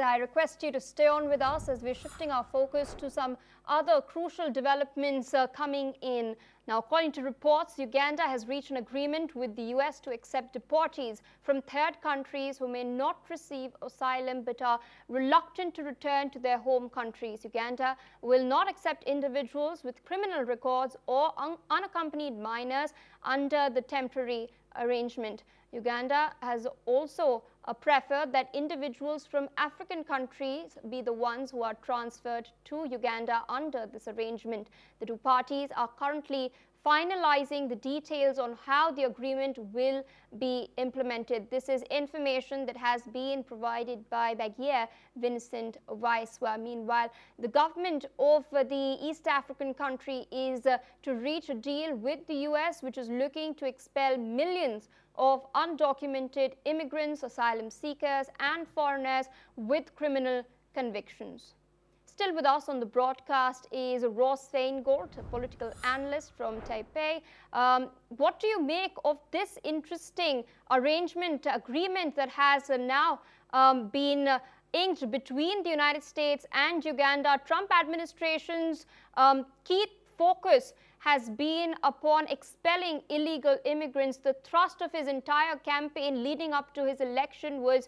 I request you to stay on with us as we're shifting our focus to some other crucial developments coming in. Now, according to reports, Uganda has reached an agreement with the US to accept deportees from third countries who may not receive asylum but are reluctant to return to their home countries. Uganda will not accept individuals with criminal records or unaccompanied minors under the temporary arrangement. Uganda has also preferred that individuals from African countries be the ones who are transferred to Uganda under this arrangement. The two parties are currently finalizing the details on how the agreement will be implemented. This is information that has been provided by Bagia Vincent Waiswa. Meanwhile, the government of the East African country is to reach a deal with the US, which is looking to expel millions of undocumented immigrants, asylum seekers, and foreigners with criminal convictions. Still with us on the broadcast is Ross Feingort, a political analyst from Taipei. What do you make of this interesting agreement that has now been inked between the United States and Uganda? Trump administration's key focus has been upon expelling illegal immigrants. The thrust of his entire campaign leading up to his election was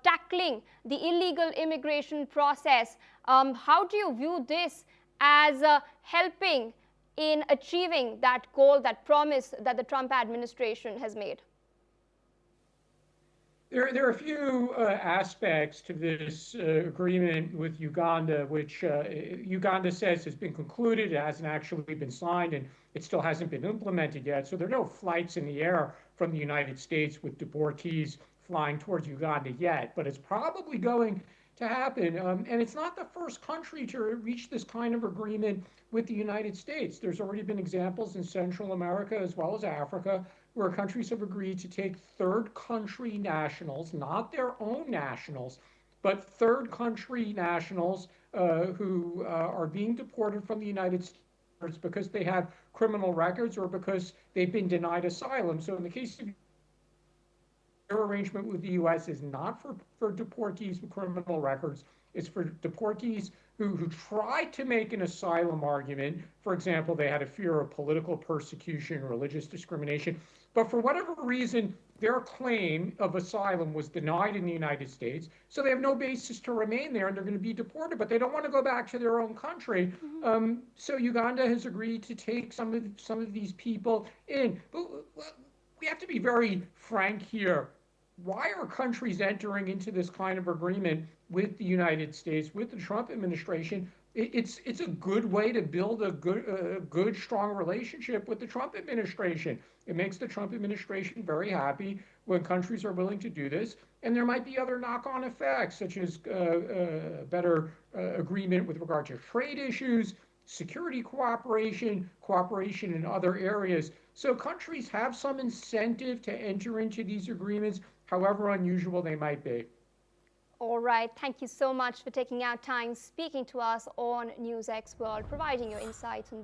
tackling the illegal immigration process. How do you view this as helping in achieving that goal, that promise that the Trump administration has made? There are a few aspects to this agreement with Uganda, which Uganda says has been concluded. It hasn't actually been signed, and it still hasn't been implemented yet. So there are no flights in the air from the United States with deportees flying towards Uganda yet, but it's probably going to happen. And it's not the first country to reach this kind of agreement with the United States. There's already been examples in Central America as well as Africa where countries have agreed to take third country nationals, not their own nationals, but third country nationals who are being deported from the United States because they have criminal records or because they've been denied asylum. So in the case of their arrangement with the US is not for deportees with criminal records. It's for deportees who tried to make an asylum argument. For example, they had a fear of political persecution, religious discrimination. But for whatever reason, their claim of asylum was denied in the United States. So they have no basis to remain there, and they're going to be deported. But they don't want to go back to their own country. So Uganda has agreed to take some of these people in. But we have to be very frank here. Why are countries entering into this kind of agreement with the United States, with the Trump administration? It's a good way to build a good, strong relationship with the Trump administration. It makes the Trump administration very happy when countries are willing to do this. And there might be other knock-on effects, such as better agreement with regard to trade issues, security cooperation, cooperation in other areas. So countries have some incentive to enter into these agreements, however unusual they might be. All right. Thank you so much for taking out time speaking to us on NewsX World, providing your insights on